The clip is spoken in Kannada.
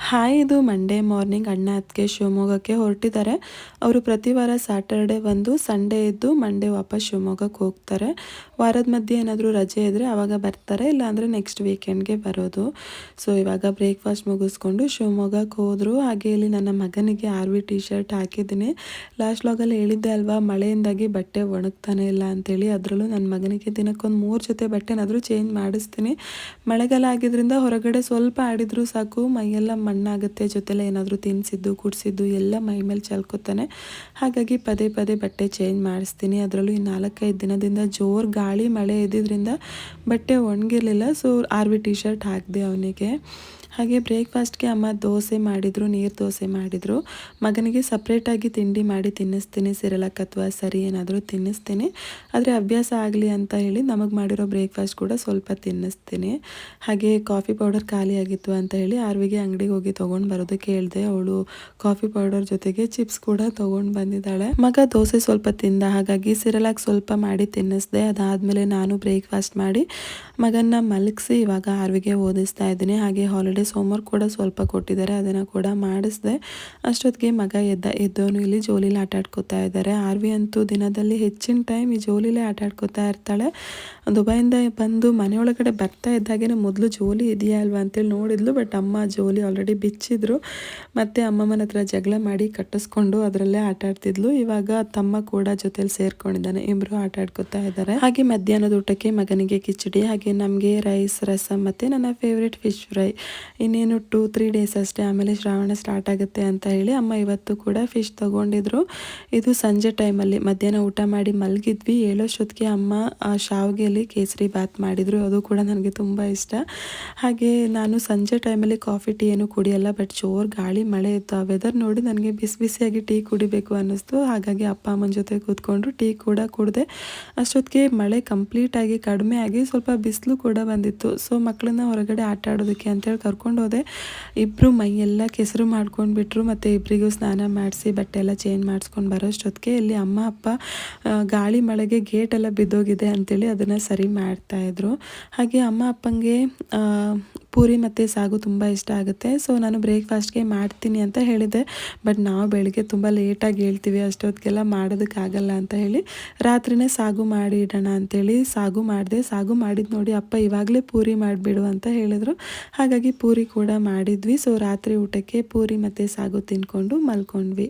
ಹಾಯ್, ಇದು ಮಂಡೇ ಮಾರ್ನಿಂಗ್ ಅಣ್ಣ ಅತ್ತಿಗೆ ಶಿವಮೊಗ್ಗಕ್ಕೆ ಹೊರಟಿದ್ದಾರೆ. ಅವರು ಪ್ರತಿ ವಾರ ಸ್ಯಾಟರ್ಡೆ ಬಂದು ಸಂಡೇ ಇದ್ದು ಮಂಡೇ ವಾಪಸ್ ಶಿವಮೊಗ್ಗಕ್ಕೆ ಹೋಗ್ತಾರೆ. ವಾರದ ಮಧ್ಯೆ ಏನಾದರೂ ರಜೆ ಇದ್ದರೆ ಆವಾಗ ಬರ್ತಾರೆ, ಇಲ್ಲಾಂದರೆ ನೆಕ್ಸ್ಟ್ ವೀಕೆಂಡ್ಗೆ ಬರೋದು. ಸೊ ಇವಾಗ ಬ್ರೇಕ್ಫಾಸ್ಟ್ ಮುಗಿಸ್ಕೊಂಡು ಶಿವಮೊಗ್ಗಕ್ಕೆ ಹೋದರು. ಹಾಗೆ ಇಲ್ಲಿ ನನ್ನ ಮಗನಿಗೆ ಆರ್.ವಿ ಟಿ ಶರ್ಟ್ ಹಾಕಿದ್ದೀನಿ. ಲಾಸ್ಟ್ ವ್ಲಾಗಲ್ಲಿ ಹೇಳಿದ್ದೆ ಅಲ್ವಾ, ಮಳೆಯಿಂದಾಗಿ ಬಟ್ಟೆ ಒಣಗ್ತಾನೆ ಇಲ್ಲ ಅಂತೇಳಿ. ಅದರಲ್ಲೂ ನನ್ನ ಮಗನಿಗೆ ದಿನಕ್ಕೊಂದು 3 ಜೊತೆ ಬಟ್ಟೆನಾದರೂ ಚೇಂಜ್ ಮಾಡಿಸ್ತೀನಿ. ಮಳೆಗಾಲ ಆಗಿದ್ದರಿಂದ ಹೊರಗಡೆ ಸ್ವಲ್ಪ ಆಡಿದರೂ ಸಾಕು ಮೈಯೆಲ್ಲ ಮಣ್ಣಾಗುತ್ತೆ. ಜೊತೆಲೆ ಏನಾದರೂ ತಿನ್ನಿಸಿದ್ದು ಕುಡಿಸಿದ್ದು ಎಲ್ಲ ಮೈ ಮೇಲೆ ಚಲ್ಕೋತಾನೆ. ಹಾಗಾಗಿ ಪದೇ ಪದೇ ಬಟ್ಟೆ ಚೇಂಜ್ ಮಾಡಿಸ್ತೀನಿ. ಅದರಲ್ಲೂ ಈ 4-5 ದಿನದಿಂದ ಜೋರು ಗಾಳಿ ಮಳೆ ಇದ್ದಿದ್ದರಿಂದ ಬಟ್ಟೆ ಒಣಗಿರಲಿಲ್ಲ. ಸೊ ಆರ್.ವಿ ಟಿ ಶರ್ಟ್ ಹಾಕಿದೆ ಅವನಿಗೆ. ಹಾಗೆ ಬ್ರೇಕ್ಫಾಸ್ಟ್ಗೆ ಅಮ್ಮ ದೋಸೆ ಮಾಡಿದರು, ನೀರು ದೋಸೆ ಮಾಡಿದರು. ಮಗನಿಗೆ ಸಪ್ರೇಟಾಗಿ ತಿಂಡಿ ಮಾಡಿ ತಿನ್ನಿಸ್ತೀನಿ, ಸಿರಲಕ್ ಅಥವಾ ಸರಿ ಏನಾದರೂ ತಿನ್ನಿಸ್ತೀನಿ. ಆದರೆ ಅಭ್ಯಾಸ ಆಗಲಿ ಅಂತ ಹೇಳಿ ನಮಗೆ ಮಾಡಿರೋ ಬ್ರೇಕ್ಫಾಸ್ಟ್ ಕೂಡ ಸ್ವಲ್ಪ ತಿನ್ನಿಸ್ತೀನಿ. ಹಾಗೆ ಕಾಫಿ ಪೌಡರ್ ಖಾಲಿ ಆಗಿತ್ತು ಅಂತ ಹೇಳಿ ಆರ್ವಿಗೆ ಅಂಗಡಿಗೆ ಹೋಗಿ ತೊಗೊಂಡು ಬರೋದಕ್ಕೆ ಹೇಳಿದೆ. ಅವಳು ಕಾಫಿ ಪೌಡರ್ ಜೊತೆಗೆ ಚಿಪ್ಸ್ ಕೂಡ ತೊಗೊಂಡು ಬಂದಿದ್ದಾಳೆ. ಮಗ ದೋಸೆ ಸ್ವಲ್ಪ ತಿಂದ, ಹಾಗಾಗಿ ಸಿರಲಾಕ್ ಸ್ವಲ್ಪ ಮಾಡಿ ತಿನ್ನಿಸ್ದೆ. ಅದಾದಮೇಲೆ ನಾನು ಬ್ರೇಕ್ಫಾಸ್ಟ್ ಮಾಡಿ ಮಗನ್ನ ಮಲಗಿಸಿ ಇವಾಗ ಆರ್ವಿಗೆ ಓದಿಸ್ತಾ ಇದ್ದೀನಿ. ಹಾಗೆ ಹಾಲಿಡೇಸ್ ಹೋಮ್ವರ್ಕ್ ಕೂಡ ಸ್ವಲ್ಪ ಕೊಟ್ಟಿದ್ದಾರೆ, ಅದನ್ನು ಕೂಡ ಮಾಡಿಸಿದೆ. ಅಷ್ಟೊತ್ತಿಗೆ ಮಗ ಎದ್ದವನು ಇಲ್ಲಿ ಜೋಲಿಲಿ ಆಟ ಆಡ್ಕೋತಾ ಇದ್ದಾರೆ. ಆರ್ವಿ ಅಂತೂ ದಿನದಲ್ಲಿ ಹೆಚ್ಚಿನ ಟೈಮ್ ಈ ಜೋಲಿಲೇ ಆಟ ಆಡ್ಕೋತಾ ಇರ್ತಾಳೆ. ದುಬೈಯಿಂದ ಬಂದು ಮನೆಯೊಳಗಡೆ ಬರ್ತಾ ಇದ್ದಾಗೇ ಮೊದಲು ಜೋಲಿ ಇದೆಯಾ ಅಲ್ವಾ ಅಂತೇಳಿ ನೋಡಿದ್ಲು. ಬಟ್ ಅಮ್ಮ ಜೋಲಿ ಆಲ್ರೆಡಿ ಬಿಚ್ಚಿದ್ರು. ಮತ್ತು ಅಮ್ಮಮ್ಮನ ಹತ್ರ ಜಗಳ ಮಾಡಿ ಕಟ್ಟಿಸ್ಕೊಂಡು ಅದರಲ್ಲೇ ಆಟ ಆಡ್ತಿದ್ಲು. ಇವಾಗ ತಮ್ಮ ಕೂಡ ಜೊತೆಲಿ ಸೇರ್ಕೊಂಡಿದ್ದಾನೆ, ಇಬ್ಬರು ಆಟ ಆಡ್ಕೋತಾ ಇದ್ದಾರೆ. ಹಾಗೆ ಮಧ್ಯಾಹ್ನದ ಊಟಕ್ಕೆ ಮಗನಿಗೆ ಕಿಚಡಿ, ಹಾಗೆ ನಮಗೆ ರೈಸ್, ರಸಮ್ ಮತ್ತು ನನ್ನ ಫೇವ್ರೆಟ್ ಫಿಶ್ ಫ್ರೈ. ಇನ್ನೇನು 2-3 ಡೇಸ್ ಅಷ್ಟೇ, ಆಮೇಲೆ ಶ್ರಾವಣ ಸ್ಟಾರ್ಟ್ ಆಗುತ್ತೆ ಅಂತ ಹೇಳಿ ಅಮ್ಮ ಇವತ್ತು ಕೂಡ ಫಿಶ್ ತೊಗೊಂಡಿದ್ರು. ಇದು ಸಂಜೆ ಟೈಮಲ್ಲಿ ಮಧ್ಯಾಹ್ನ ಊಟ ಮಾಡಿ ಮಲಗಿದ್ವಿ. ಹೇಳೋಷ್ಟೊತ್ತಿಗೆ ಅಮ್ಮ ಶಾವಿಗೆಯಲ್ಲಿ ಕೇಸರಿ ಬಾತ್ ಮಾಡಿದರು. ಅದು ಕೂಡ ನನಗೆ ತುಂಬ ಇಷ್ಟ. ಹಾಗೆ ನಾನು ಸಂಜೆ ಟೈಮಲ್ಲಿ ಕಾಫಿ ಟೀ ಏನು ಕುಡಿಯಲ್ಲ, ಬಟ್ ಜೋರು ಗಾಳಿ ಮಳೆ ಇತ್ತು. ಆ ವೆದರ್ ನೋಡಿ ನನಗೆ ಬಿಸಿ ಬಿಸಿಯಾಗಿ ಟೀ ಕುಡಿಬೇಕು ಅನ್ನಿಸ್ತು. ಹಾಗಾಗಿ ಅಪ್ಪ ಅಮ್ಮನ ಜೊತೆ ಕೂತ್ಕೊಂಡು ಟೀ ಕೂಡ ಕುಡಿದೆ. ಅಷ್ಟೊತ್ತಿಗೆ ಮಳೆ ಕಂಪ್ಲೀಟಾಗಿ ಕಡಿಮೆ ಆಗಿ ಸ್ವಲ್ಪ ಬಿಸಿಲು ಕೂಡ ಬಂದಿತ್ತು. ಸೊ ಮಕ್ಕಳನ್ನ ಹೊರಗಡೆ ಆಟ ಆಡೋದಕ್ಕೆ ಅಂತೇಳಿ ಕರ್ಕೊಂಡು ಹೋದೆ. ಇಬ್ಬರು ಮೈಯೆಲ್ಲ ಕೆಸರು ಮಾಡ್ಕೊಂಡು ಬಿಟ್ಟರು. ಮತ್ತು ಇಬ್ಬರಿಗೂ ಸ್ನಾನ ಮಾಡಿಸಿ ಬಟ್ಟೆ ಎಲ್ಲ ಚೇಂಜ್ ಮಾಡಿಸ್ಕೊಂಡು ಬರೋಷ್ಟೊತ್ತಿಗೆ ಇಲ್ಲಿ ಅಮ್ಮ ಅಪ್ಪ ಗಾಳಿ ಮಳೆಗೆ ಗೇಟೆಲ್ಲ ಬಿದ್ದೋಗಿದೆ ಅಂತೇಳಿ ಅದನ್ನು ಸರಿ ಮಾಡ್ತಾಯಿದ್ರು. ಹಾಗೆ ಅಮ್ಮ ಅಪ್ಪಂಗೆ ಪೂರಿ ಮತ್ತು ಸಾಗು ತುಂಬ ಇಷ್ಟ ಆಗುತ್ತೆ. ಸೊ ನಾನು ಬ್ರೇಕ್ಫಾಸ್ಟ್ಗೆ ಮಾಡ್ತೀನಿ ಅಂತ ಹೇಳಿದ್ದೆ. ಬಟ್ ನಾವು ಬೆಳಿಗ್ಗೆ ತುಂಬ ಲೇಟಾಗಿ ಹೇಳ್ತೀವಿ, ಅಷ್ಟೊತ್ತಿಗೆಲ್ಲ ಮಾಡೋದಕ್ಕಾಗಲ್ಲ ಅಂತ ಹೇಳಿ ರಾತ್ರಿನೇ ಸಾಗು ಮಾಡಿ ಇಡೋಣ ಅಂಥೇಳಿ ಸಾಗು ಮಾಡಿದೆ. ಸಾಗು ಮಾಡಿದ್ದು ನೋಡಿ ಅಪ್ಪ ಇವಾಗಲೇ ಪೂರಿ ಮಾಡಿಬಿಡು ಅಂತ ಹೇಳಿದರು. ಹಾಗಾಗಿ ಪೂರಿ ಕೂಡ ಮಾಡಿದ್ವಿ. ಸೊ ರಾತ್ರಿ ಊಟಕ್ಕೆ ಪೂರಿ ಮತ್ತು ಸಾಗು ತಿಂದ್ಕೊಂಡು ಮಲ್ಕೊಂಡ್ವಿ.